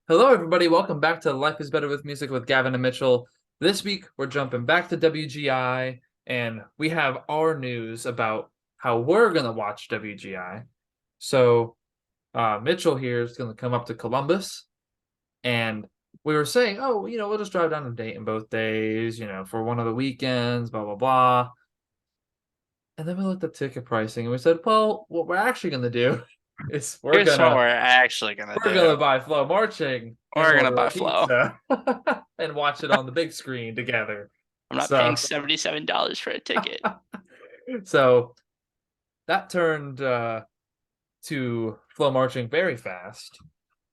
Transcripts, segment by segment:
Hello, everybody. Welcome back to Life is Better with Music with Gavin and Mitchell. This week, we're jumping back to WGI, and we have our news about how we're going to watch WGI. So, Mitchell here is going to come up to Columbus, and we were saying, oh, we'll just drive down to Dayton both days, for one of the weekends, blah, blah, blah. And then we looked at ticket pricing, and we said, well, what we're actually going to do is we're Here's what gonna we're actually gonna we're gonna do. buy Flow Marching and We're gonna order buy a Flow. pizza and watch it on the big screen together. I'm not paying So, $77 for a ticket. so that turned to Flow Marching very fast.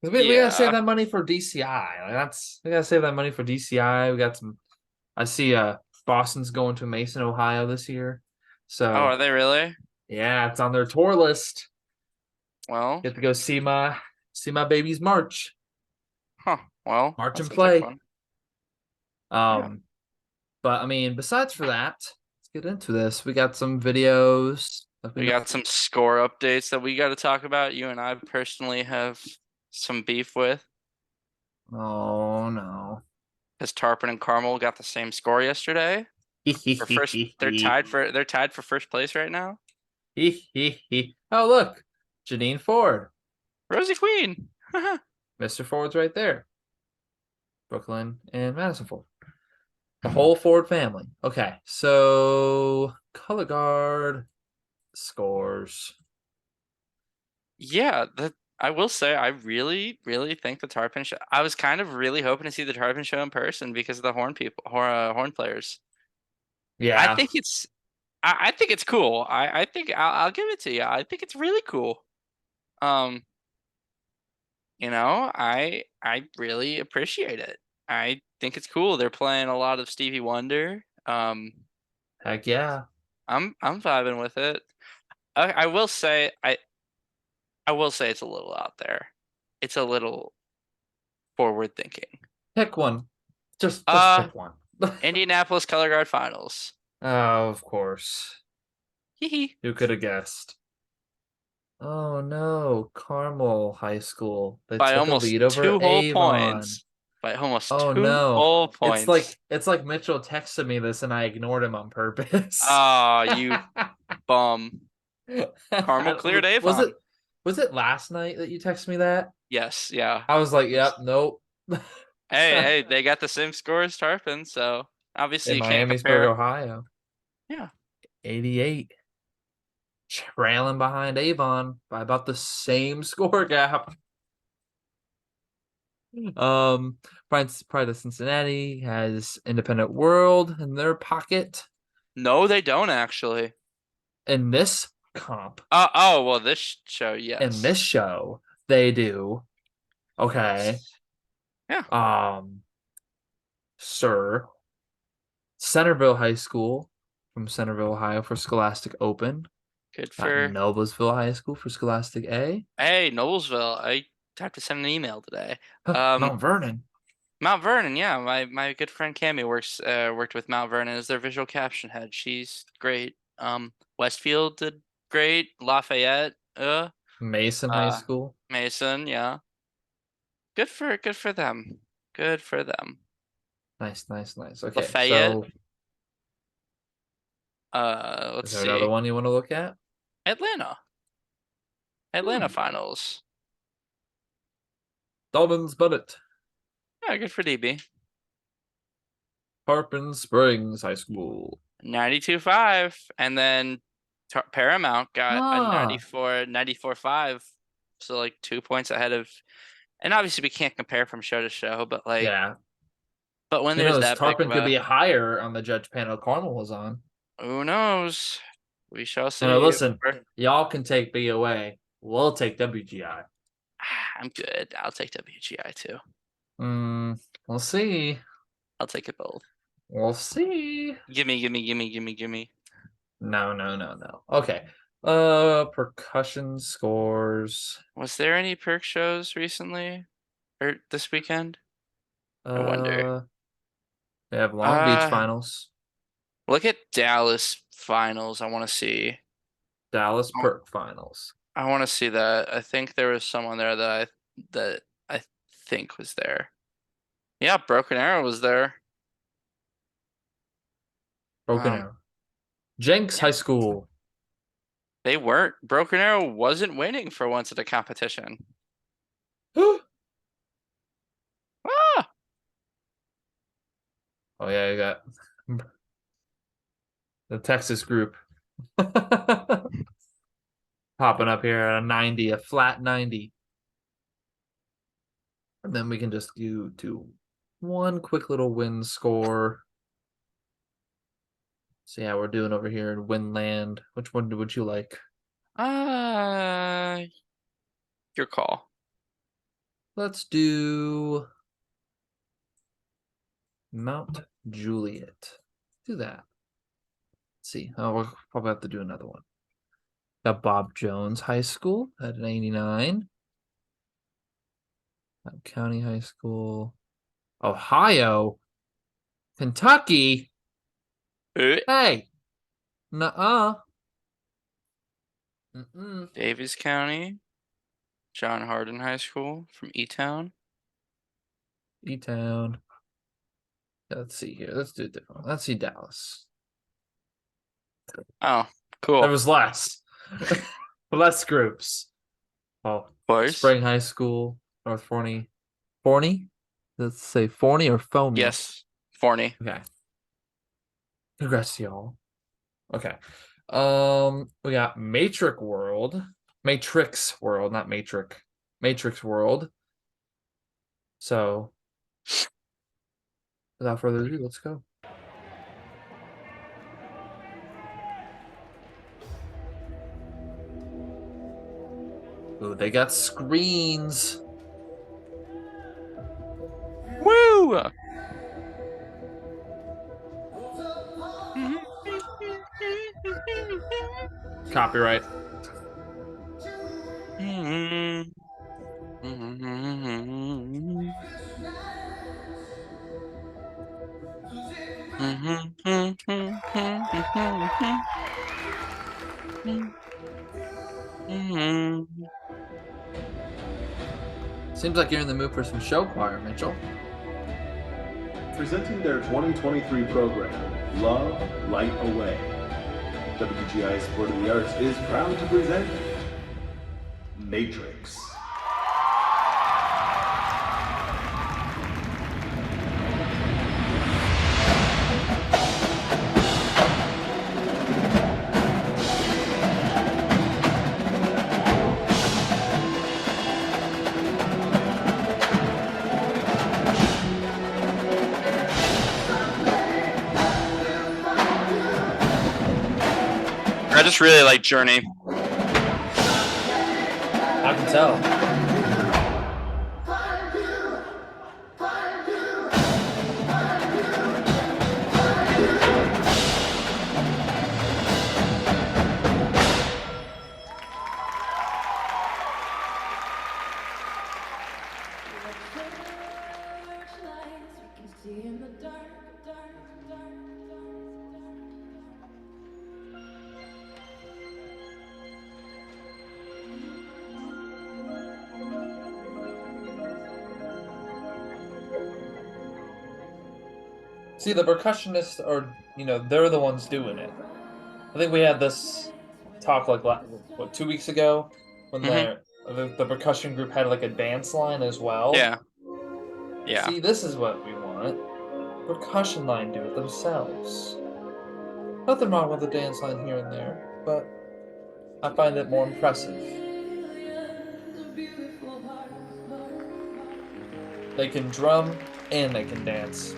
Because we gotta save Yeah. that money for DCI. We gotta save that money for DCI. We got some. I see Boston's going to Mason, Ohio this year. Oh, So are they really? yeah, it's on their tour list. Well, Get to go see my babies march, huh. Well, march that and sounds like play. fun. Yeah. Um, But I mean, besides for that, let's get into this. We got some videos. Let me We know. got some score updates that we got to talk about. You and I personally have some beef with Oh no. because Tarpon and Carmel got the same score yesterday. For first, they're tied for first place right now. Oh look, Janine Ford. Rosie Queen. Mr. Ford's right there. Brooklyn and Madison Ford. The whole Ford family. Okay, so color guard scores. Yeah, I will say I really, really think the Tarpon show. I was kind of really hoping to see the Tarpon show in person because of the horn people, horn players. I Yeah. think it's, I think it's cool. I think I'll give it to you. I think it's really cool. Um, I really appreciate it. I think it's cool. They're playing a lot of Stevie Wonder. Heck yeah. I'm vibing with it. I will say I will say it's a little out there. It's a little forward thinking. Pick one. Just Uh, pick one. Indianapolis Color Guard Finals. Oh, of course. Hee hee. Who could have guessed? Oh no, Carmel High School. They By took a almost lead over two whole Avon. points. By almost Oh two no. whole It's points. like it's like Mitchell texted me this and I ignored him on purpose. Ah, you bum. Carmel cleared Was it Avon. was it last night that you texted me that? Yes, yeah. I was like, yep, nope. Hey, they got the same score as Tarpon, so obviously In you can't Miamisburg, compare. Ohio. Yeah. 88. Trailing behind Avon by about the same score gap. Um, Pride of Cincinnati has Independent World in their pocket. No, they don't actually. In this comp, Oh, well, this show, in yes. this show, they do. Okay. Yes. Yeah. Um, Sir, Centerville High School from Centerville, Ohio for Scholastic Open. Good Got for. Noblesville High School for Scholastic A. Hey, Noblesville. I have to send an email today. Huh, Um, Mount Vernon. Mount Vernon, yeah. My good friend Cami worked with Mount Vernon as their visual caption head. She's great. Westfield did great. Lafayette, Mason High uh, School. Mason, yeah. Good for them. Good for them. Nice, nice, nice. Okay, Lafayette, so let's is there another see. one you want to look at? Atlanta. Atlanta Hmm. finals. Dolman's Bennett. Yeah, good for DB. Tarpon Springs High School. 92.5. And then Paramount got a Ah, 94.5. So like 2 points ahead of, and obviously we can't compare from show to show, but like, yeah. but when Who there's knows? that big of Tarpon could a, be higher on the judge panel Carmel was on. who knows? We shall And see. listen, y'all can take BOA. We'll take WGI. I'm good. I'll take WGI too. We'll see. I'll take it both. We'll see. Gimme, gimme, gimme, gimme, gimme. No, no, no, no. Okay. Percussion scores. Was there any perk shows recently or this weekend? I wonder. Uh, they have Long Beach Uh, finals, Look at Dallas finals. I want to see. Dallas Perk finals. I want to see that. I think there was someone there that I think was there. Yeah, Broken Arrow was there. Broken Um, Arrow. Jenks yeah. High School. They weren't. Broken Arrow wasn't winning for once at a competition. Oh Ah! yeah, you got the Texas group popping up here at a 90, a flat 90. And then we can just do one quick little win score. See how we're doing over here in Winland. Which one would you like? Your call. Let's do Mount Juliet. Do that. Let's see. Oh, we'll probably have to do another one. Got Bob Jones High School at an 89. County High School. Ohio. Kentucky. Hey. Nuh-uh. Davies County. John Hardin High School from E-Town. E-Town. Let's see here. Let's do a different one. Let's see Dallas. Oh, cool. There was less. Less groups. Oh, Boys. Spring High School, North Forney. Forney? Let's say Forney or Foamy? Yes, Forney. Okay. Congrats, y'all. Okay. We got Matrix World, not Matrix. Matrix World. So, without further ado, let's go. Ooh, they got screens. Woo! Copyright. Seems like you're in the mood for some show choir, Mitchell. Presenting their 2023 program, Love, Light Away. WGI Sport of the Arts is proud to present Matrix. I just really like Journey. I can tell. See, the percussionists are, they're the ones doing it. I think we had this talk like, 2 weeks ago when the percussion group had like a dance line as well. Yeah. Yeah. See, this is what we want. Percussion line do it themselves. Nothing wrong with the dance line here and there, but I find it more impressive. They can drum and they can dance.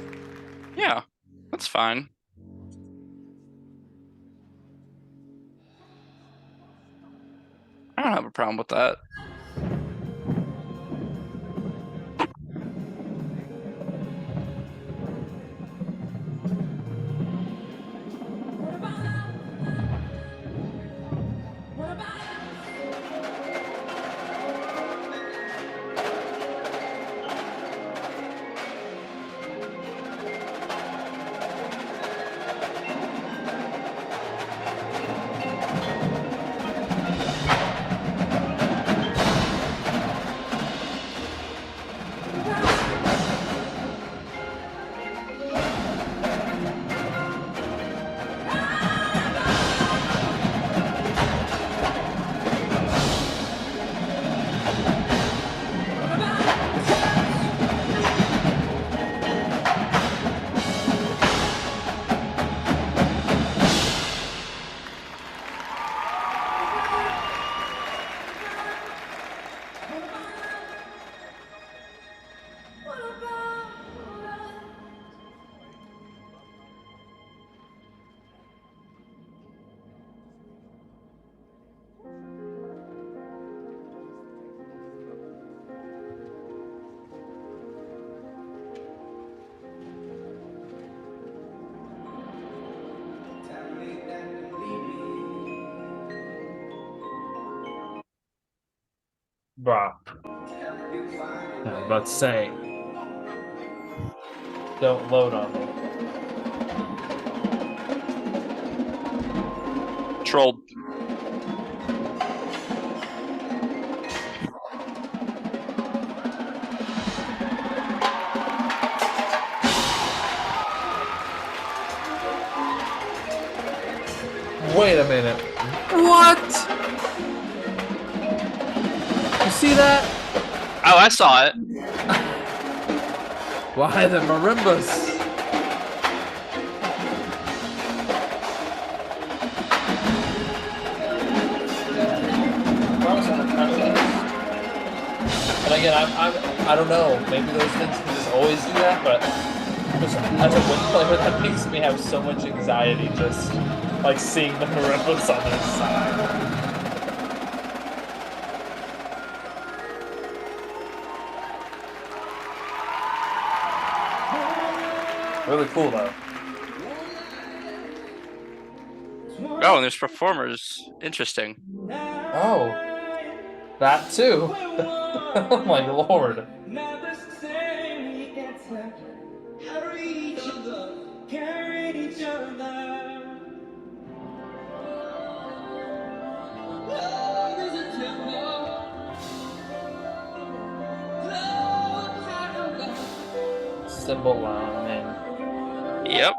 Yeah, that's fine. I don't have a problem with that. Bruh. I was about to say. Don't load on me. Trolled. Wait a minute. What? You see that? Oh, I saw it. Why the marimbas? And again, I don't know. Maybe those things can just always do that, but just as a wind player, that makes me have so much anxiety just like seeing the marimbas on their side. Really cool though. Oh, and there's performers. Interesting. Oh, that too. Oh my lord. Symbol line. Yep.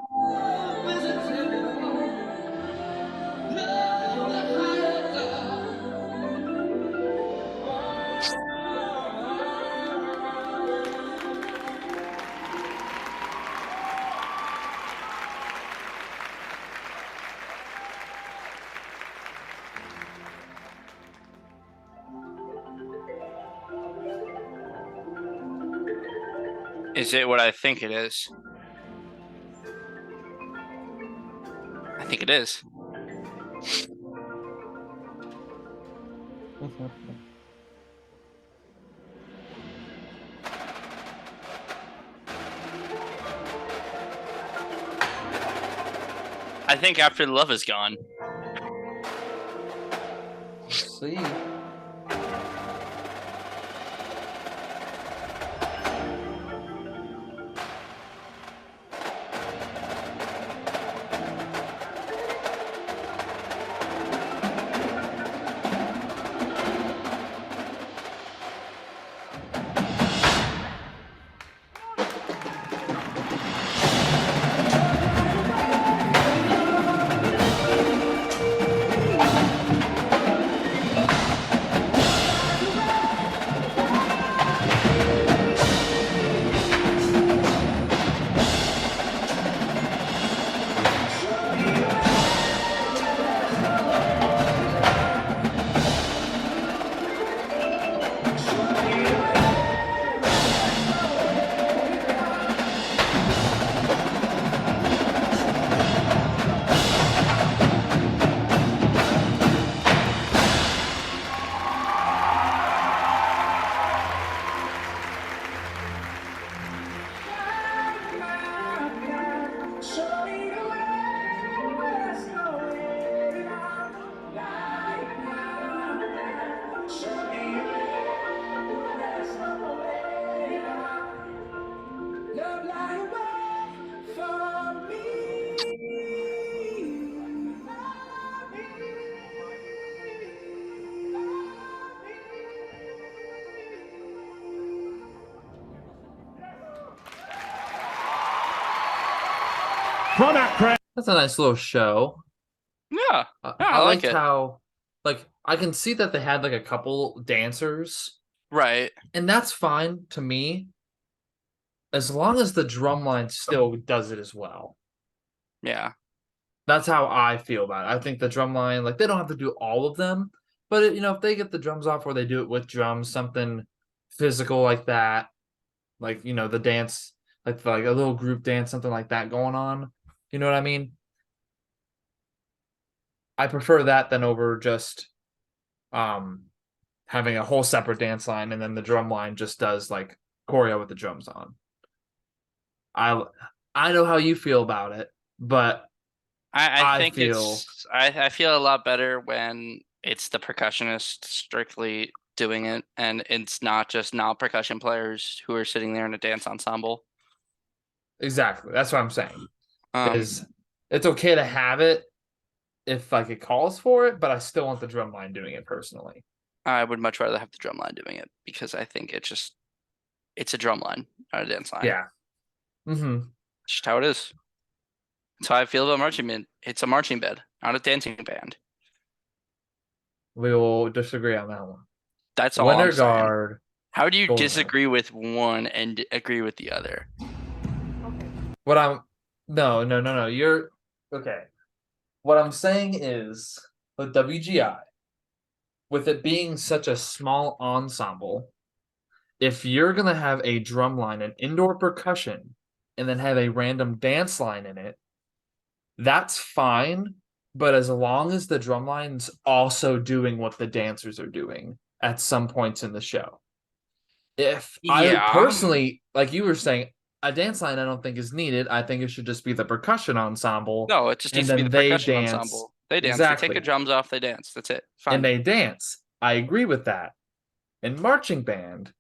Is it what I think it is? I think it is. I think After the Love Is Gone. Let's see. That's a nice little show. Yeah. I I like liked it. how, like, I can see that they had like a couple dancers, Right. and that's fine to me, as long as the drum line still does it as well. Yeah. That's how I feel about it. I think the drum line, like, they don't have to do all of them, but if they get the drums off or they do it with drums, something physical like that, like the dance, like a little group dance, something like that going on. You know what I mean? I prefer that than over just having a whole separate dance line and then the drum line just does like choreo with the drums on. I know how you feel about it, but I think feel I feel a lot better when it's the percussionist strictly doing it, and it's not just non-percussion players who are sitting there in a dance ensemble. Exactly. That's what I'm saying. Um, Is it's okay to have it if like it calls for it, but I still want the drum line doing it personally. I would much rather have the drum line doing it because I think it's a drum line, not a dance line. Yeah. Mm-hmm. Just how it is. That's how I feel about marching band. It's a marching band, not a dancing band. We will disagree on that one. That's all Winter I'm saying. guard. How do you Golden disagree with one and agree with the other? What I'm no. You're okay. What I'm saying is with WGI, with it being such a small ensemble, if you're gonna have a drum line and indoor percussion and then have a random dance line in it, that's fine. But as long as the drum line's also doing what the dancers are doing at some points in the show. If I Yeah. personally, like you were saying, a dance line I don't think is needed. I think it should just be the percussion ensemble, No, it just and needs to be the then they percussion dance. ensemble. They dance. They take Exactly. the drums off. They dance. That's it. Fine. And they dance. I agree with that. In marching band,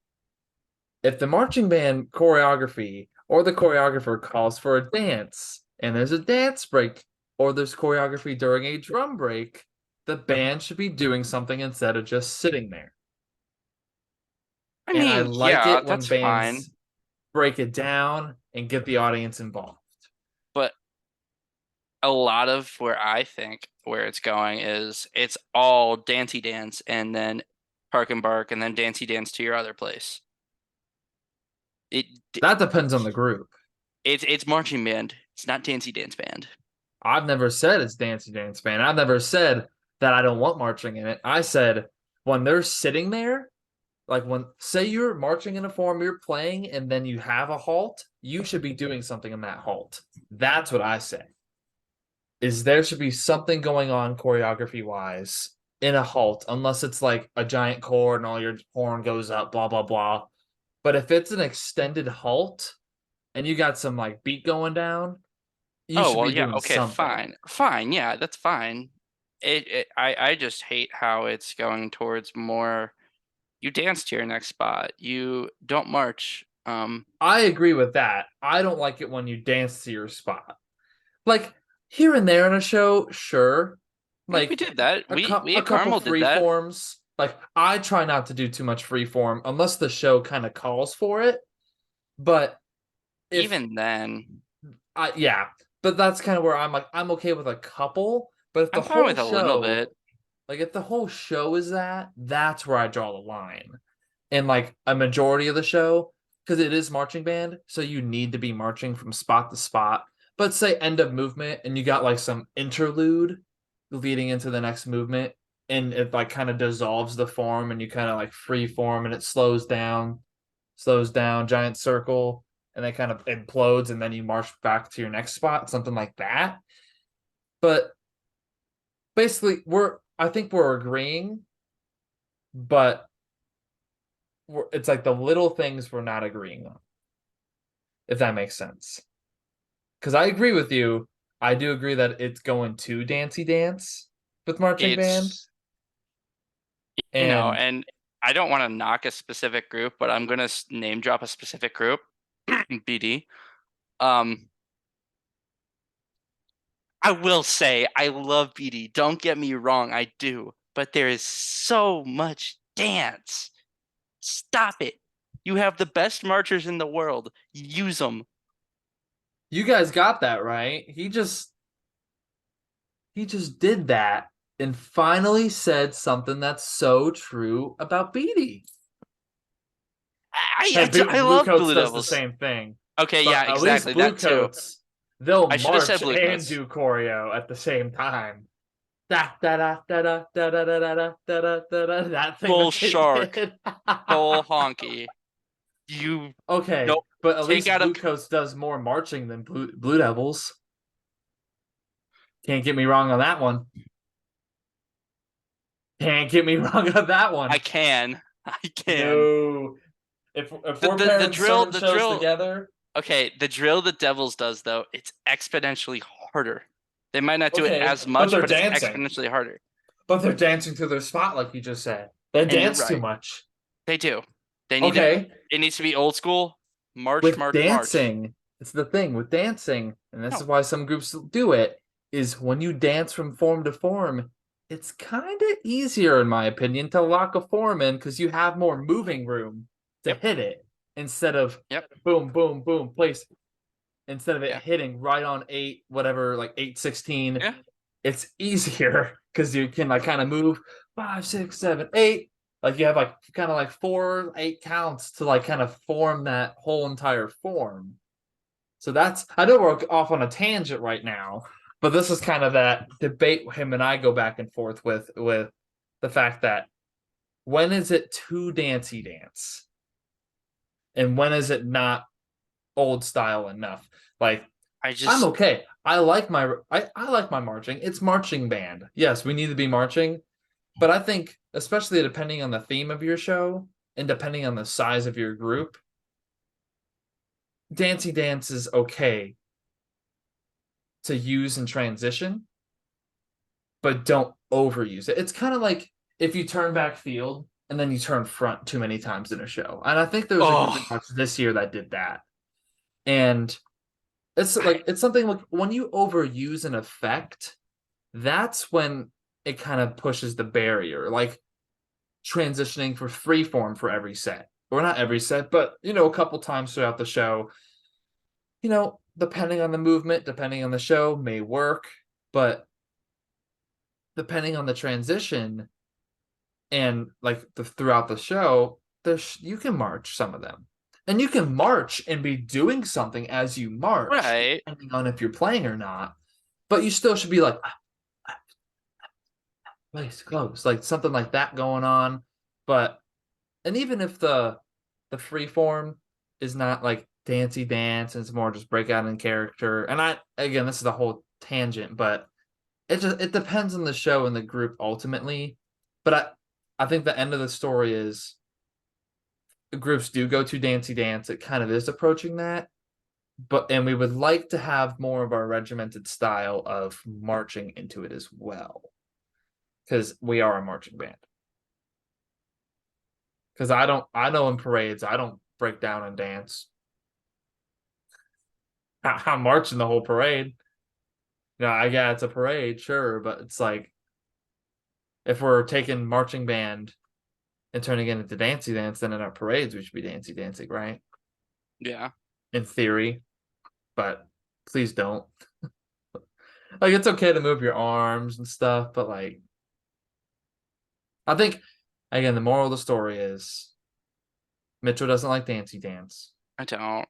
if the marching band choreography or the choreographer calls for a dance and there's a dance break or there's choreography during a drum break, the band should be doing something instead of just sitting there. I And I mean, like yeah, it when that's fine. bands break it down and get the audience involved. But a lot of where I think where it's going is it's all dancey dance and then park and bark and then dancey dance to your other place. It That depends on the group. it's marching band. It's not dancey dance band. I've never said it's Dancey Dance Band. I've never said that I don't want marching in it. I said when they're sitting there, like when say you're marching in a form, you're playing, and then you have a halt, you should be doing something in that halt. That's what I say. Is there should be something going on choreography wise in a halt, unless it's like a giant chord and all your horn goes up, blah blah blah. But if it's an extended halt and you got some like beat going down, you Oh, should well, be yeah, doing okay, something. fine, yeah, that's fine. I just hate how it's going towards more. You dance to your next spot. You don't march. I agree with that. I don't like it when you dance to your spot. Like here and there in a show, sure. We Like did that. We a at couple Carmel did free that. forms. Like I try not to do too much free form unless the show kind of calls for it. But if Even then, yeah, but that's kind of where I'm like I'm okay with a couple. But if the I'm fine whole with a little show, bit. like if the whole show is that, that's where I draw the line. And like a majority of the show, because it is marching band, so you need to be marching from spot to spot. But say end of movement, and you got like some interlude leading into the next movement, and it like kind of dissolves the form, and you kind of like free form, and it slows down, giant circle, and then kind of implodes, and then you march back to your next spot, something like that. But basically, I think we're agreeing, but it's like the little things we're not agreeing on, if that makes sense. Because I agree with you. I do agree that it's going to Dancey Dance with marching band. It's And and I don't want to knock a specific group, but I'm gonna name drop a specific group, BD. I will say I love BD. Don't get me wrong, I do. But there is so much dance. Stop it. You have the best marchers in the world. Use them. you guys got that right. He just did that and finally said something that's so true about Beatty. Hey, I Blue love Coats Blue does the Devils. same thing. Okay, But yeah, at least exactly. Blue That too. Coats, they'll I should have said march Blue and Coats. do choreo at the same time. Da da da da da da da da da da da da. That thing Full that they shark. did. Full honky. You Okay, nope. but at Take least out Blue of Coats does more marching than Blue Devils. Can't get me wrong on that one. Can't get me wrong on that one. I can. I can. No. If we're The pairing drill certain shows together, okay, the drill the Devils does though, it's exponentially harder. They might not do it okay, as but much, they're but it's dancing. exponentially harder. But they're dancing to their spot, like you just said. They And you're dance too right. much. They do. They need to. Okay, It needs to be old school. March, with march, march. dancing, it's the thing with dancing, and this is No. why some groups do it, is when you dance from form to form, it's kind of easier, in my opinion, to lock a form in because you have more moving room to Yep. hit it instead of Yep. boom, boom, boom, place. Instead of it Yeah. hitting right on 8, whatever, like 8/16, Yeah. it's easier because you can like kind of move 5, 6, 7, 8. Like you have like kind of like 4, 8 counts to like kind of form that whole entire form. So that's, I know we're off on a tangent right now, but this is kind of that debate him and I go back and forth with the fact that when is it too dancey dance and when is it not old style enough? Like I I'm just. okay. I like my marching. It's marching band. Yes, we need to be marching, but I think especially depending on the theme of your show and depending on the size of your group, dancey dance is okay to use in transition, but don't overuse it. It's kind of like if you turn back field and then you turn front too many times in a show. And I think there was a group Oh. this year that did that. And it's I, like it's something like when you overuse an effect, that's when it kind of pushes the barrier. Like transitioning for freeform for every set. Or not every set, but a couple times throughout the show. Depending on the movement, depending on the show, may work, but depending on the transition and like throughout the show, you can march some of them. And you can march and be doing something as you march, right. depending on if you're playing or not. But you still should be like, place close, like something like that going on. But and even if the free form is not like dancey dance, and it's more just breakout in character. And again, this is a whole tangent, but it depends on the show and the group ultimately. But I think the end of the story is the groups do go to dancey dance. It kind of is approaching that. And we would like to have more of our regimented style of marching into it as well. Because we are a marching band. Because I know in parades, I don't break down and dance. I'm marching the whole parade. Yeah, it's a parade, sure, but it's like if we're taking marching band and turning it into dancey dance, then in our parades we should be dancey dancing, right? Yeah. In theory, but please don't. Like it's okay to move your arms and stuff, but like I think again the moral of the story is Mitchell doesn't like dancey dance, I don't.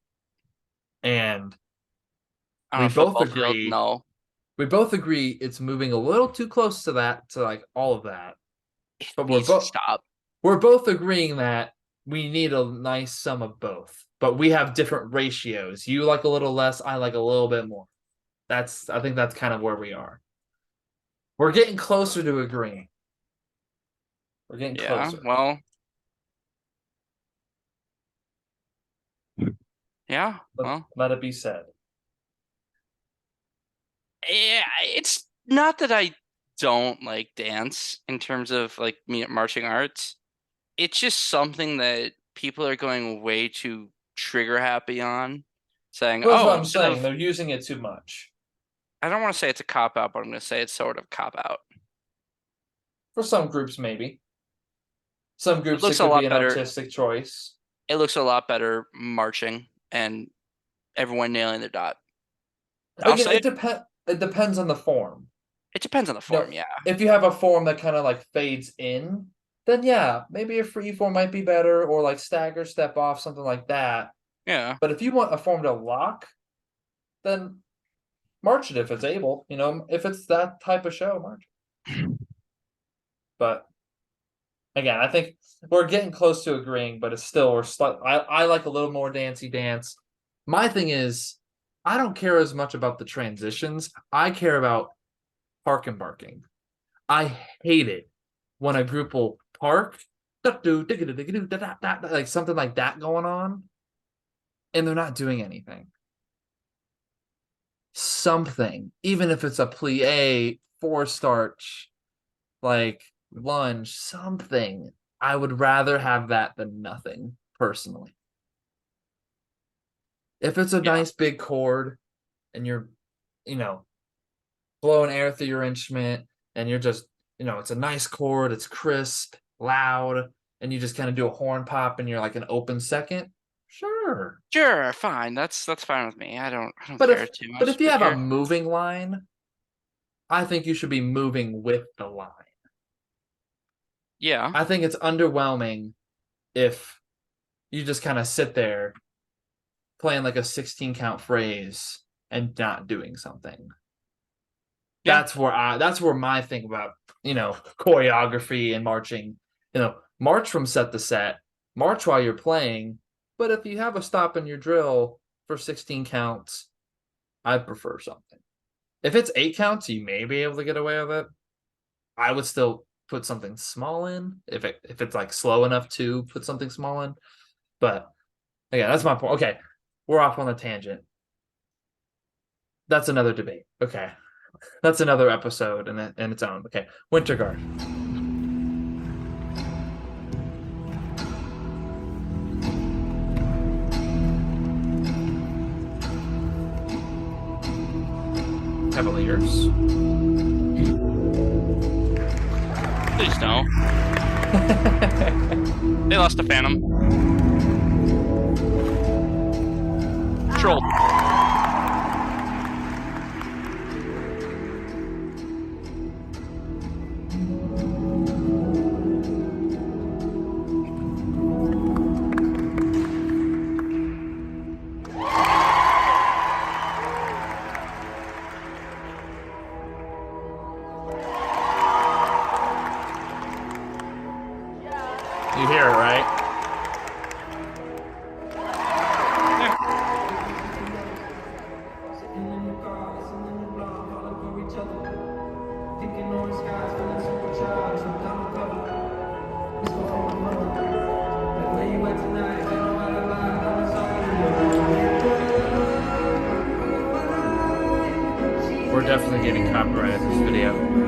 and On we a both football field, agree no. it's moving a little too close to that, to like all of that. It But needs to stop. we're both agreeing that we need a nice sum of both, but we have different ratios. You like a little less, I like a little bit more. I think that's kind of where we are. We're getting closer to agreeing. We're getting Yeah. closer. Well. Yeah. Well. Let it be said. Yeah. It's not that I don't like dance in terms of like martial arts. It's just something that people are going way too trigger happy on, saying, Well, that's "Oh, what I'm instead saying. of." They're using it too much. I don't want to say it's a cop out, but I'm going to say it's sort of cop out. For some groups, maybe. Some It groups, it looks a could be lot an better. artistic choice. It looks a lot better marching and everyone nailing their dot. I'll Again, say it. it depends on the form. It depends on the form. Yeah. If you have a form that kind of like fades in, then yeah, maybe a free form might be better, or like stagger, step off, something like that. Yeah. But if you want a form to lock, then march it if it's able. If it's that type of show, march it. But again, I think we're getting close to agreeing, but it's still I like a little more dancey dance. My thing is, I don't care as much about the transitions. I care about park and barking. I hate it when a group will park, like something like that going on, and they're not doing anything. Something, even if it's a plie, four starch, like lunge, something. I would rather have that than nothing, personally. If it's a Yeah. nice big chord and you're, you know, blowing air through your instrument and you're just, it's a nice chord, it's crisp, loud, and you just kind of do a horn pop and you're like an open second, sure. Sure, fine. That's fine with me. I don't But care if too but much. if you But have a you're moving line, I think you should be moving with the line. yeah. I think it's underwhelming if you just kind of sit there playing like a 16 count phrase and not doing something. Yeah. That's where my thing about, choreography and marching, march from set to set, march while you're playing, but if you have a stop in your drill for 16 counts, I prefer something. If it's 8 counts, you may be able to get away with it. I would still put something small in if it's like slow enough to put something small in. But again, that's my point. Okay, we're off on a tangent. That's another debate. Okay, that's another episode in its own. Okay, Winter Guard. Cavaliers. Please don't. They lost to Phantom. Trolled. You hear it, right? We're definitely getting copyrighted in this video.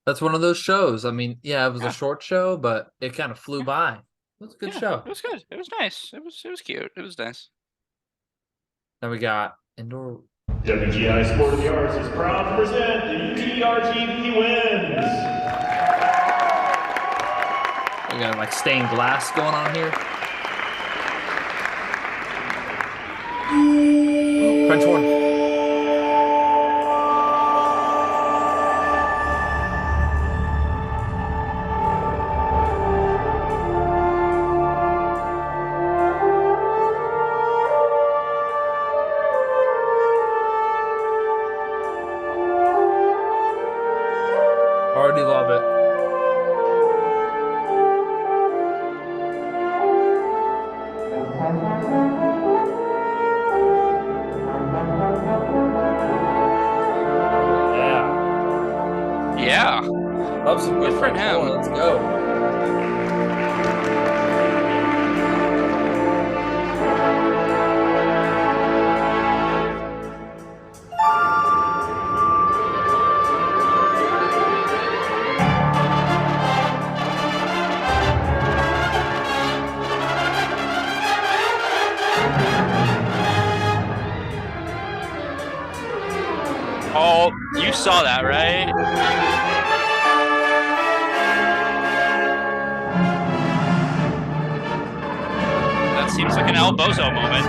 That's one of those shows. I mean, yeah, it was Yeah. a short show, but it kind of flew by. It was a good Yeah, show. It was good. It was nice. It was cute. It was nice. Then we got indoor. WGI Sport of the Arts is proud to present the UTRTV wins. We got like stained glass going on here. French horn. Already love it. Yeah. Yeah. Love some good Good for French him. horn. Let's go. Oh, you saw that, right? That seems like an El Bozo moment.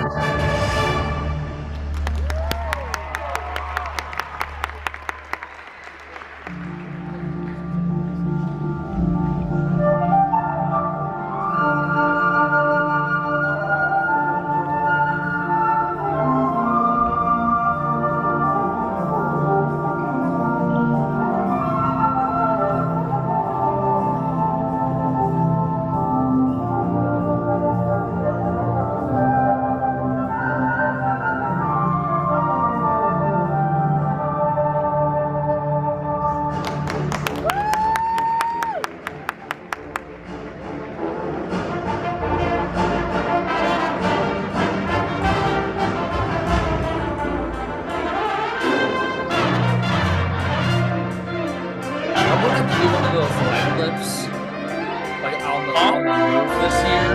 I wanted to do one of those leg lifts, like on the move this year.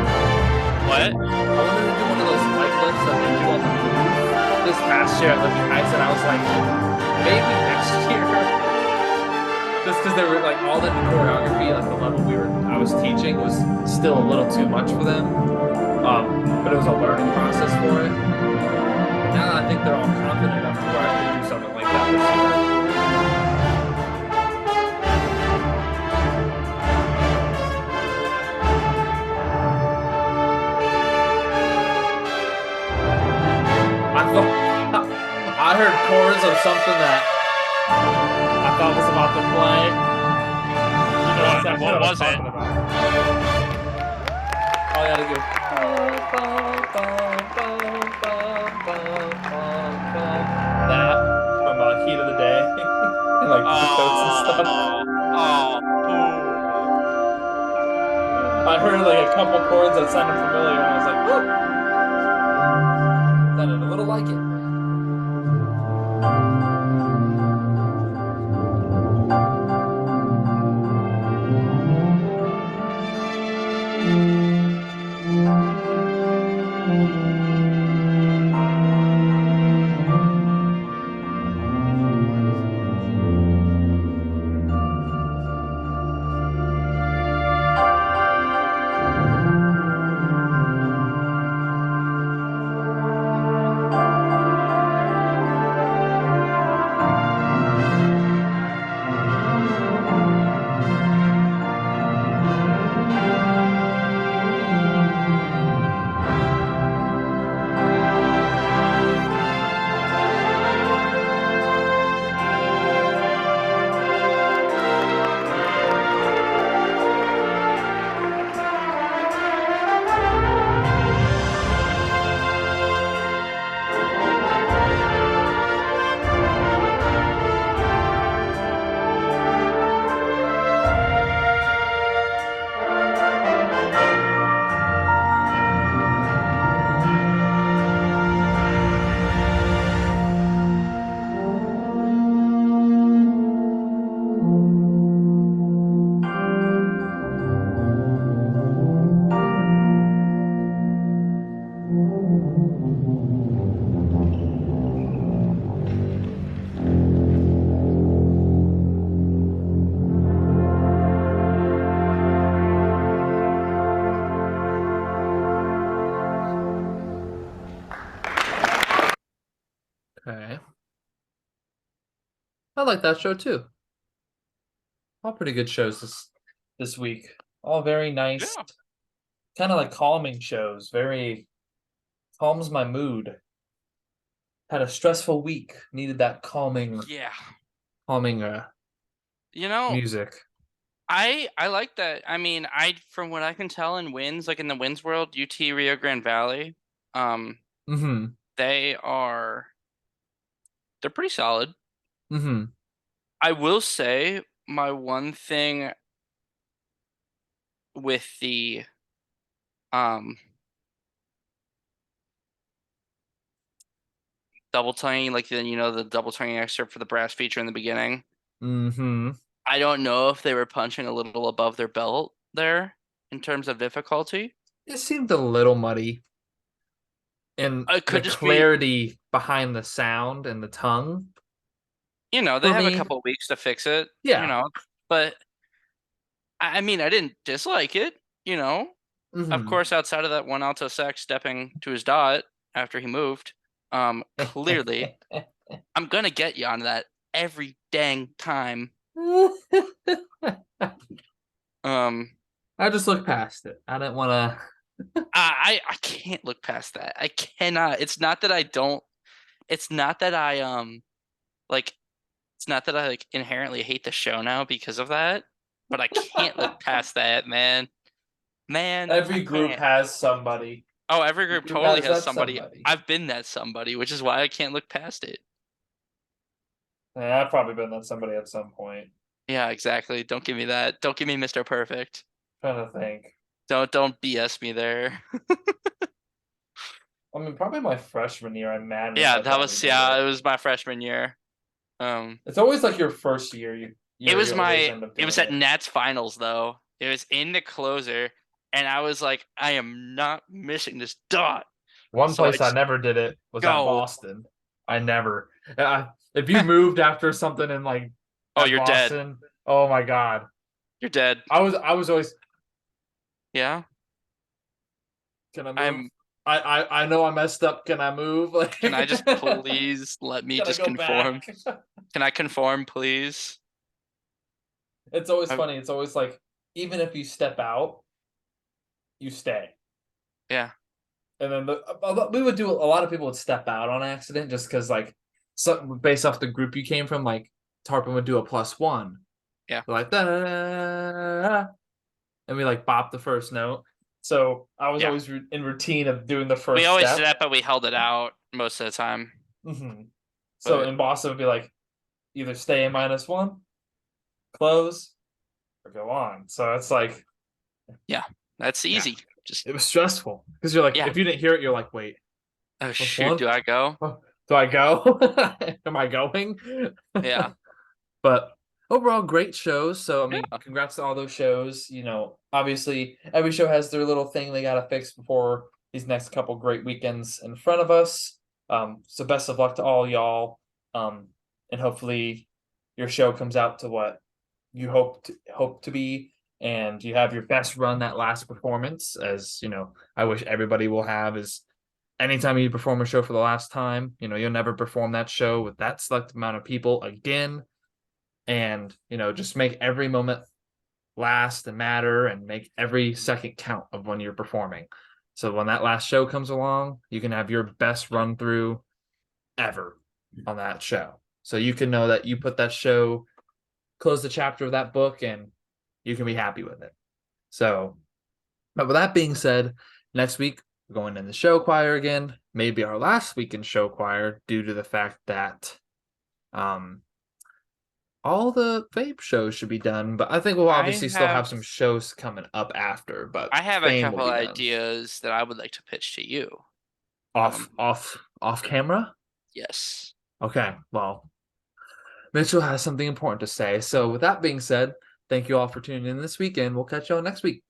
What? I wanted to do one of those leg lifts that they do on the move this past year at Living Heights, and I was like, maybe next year. Just because they were like all the choreography, like the level I was teaching was still a little too much for them. But it was a learning process for it. But now I think they're all confident enough to where I can do something like that this year. I heard chords of something that I thought was about to play. You know exactly What I'm was it? talking about. All I gotta do. That from Heat of the Day. And like totes and stuff. I heard like a couple chords that sounded familiar, and I was like, whoa! Sounded a little like it. I like that show too. All pretty good shows this week. All very nice, Yeah. kind of like calming shows. Very calms my mood. Had a stressful week. Needed that Yeah. calming You know, music. I like that. I mean, I from what I can tell in wins, like in the wins world, UT Rio Grande Valley, um, Mm-hmm. they are they're pretty solid. Mm-hmm. I will say my one thing with the um double tonguing, like the double tonguing excerpt for the brass feature in the beginning. Mm-hmm. I don't know if they were punching a little above their belt there in terms of difficulty. It seemed a little muddy. And It the could just be, clarity behind the sound and the tongue they for have a me. couple weeks to fix it, Yeah. but I mean, I didn't dislike it, you know. Of Mm-hmm. course, outside of that one alto sax stepping to his dot after he moved, clearly, I'm gonna get you on that every dang time. Um, I just looked past it. I didn't want to. I can't look past that. I cannot. It's not that I don't. It's not that I like. It's not that I like inherently hate the show now because of that, but I can't look past that, man. Man, I Every group can't. has somebody. Oh, every Every group group totally has has that somebody. somebody. I've been that somebody, which is why I can't look past it. Yeah, I've probably been that somebody at some point. Yeah, exactly. Don't give me that. Don't give me Mr. Perfect. Trying to think. Don't BS me there. I mean, probably my freshman year. I'm madness. Yeah, I probably did it it. was my freshman year. It's always like your first year. You always end up It doing was at it. Nats finals though. It was in the closer, and I was like, I am not missing this dot. One So I place I just never did it was at go. Boston. I never. If you moved after something in like Oh, at you're dead. Boston, oh my God. You're dead. I was always, Yeah. can I move? I'm I know I messed up. Can I move? Like, Can I can just please let me I just go conform? back? Can I conform, please? It's always I, funny. It's always like, even if you step out, you stay. yeah. And then we would do, a lot of people would step out on accident just because, like, based off the group you came from, like, Tarpon would do a +1. Yeah. They're like, da, da, da, da, and we like bop the first note. So I was Yeah. always in routine of doing the We first always did step. that, but we held it out most of the time. So But in Boston, it'd be like, either stay in -1, close, or go on. So it's like, yeah, that's yeah, easy. Just it was stressful because you're like, yeah. if you didn't hear it, you're like, wait, Oh shoot, +1? do I go? Oh, do I go? Am I going? Yeah. But overall, great shows. So I mean, Yeah. congrats to all those shows. Obviously, every show has their little thing they gotta fix before these next couple great weekends in front of us. So best of luck to all y'all. And hopefully your show comes out to what you hope to be, and you have your best run that last performance. As I wish everybody will have is, anytime you perform a show for the last time, you'll never perform that show with that select amount of people again. And just make every moment last and matter, and make every second count of when you're performing, so when that last show comes along, you can have your best run through ever on that show, so you can know that you put that show, close the chapter of that book, and you can be happy with it. So, but with that being said, next week we're going in the show choir again, maybe our last week in show choir, due to the fact that all the vape shows should be done, but I think we'll I obviously still have have some shows coming up after, but I have a fame will couple be done. ideas that I would like to pitch to you. Off camera. Yes. Okay, well, Mitchell has something important to say. So with that being said, thank you all for tuning in this week, and we'll catch you all next week.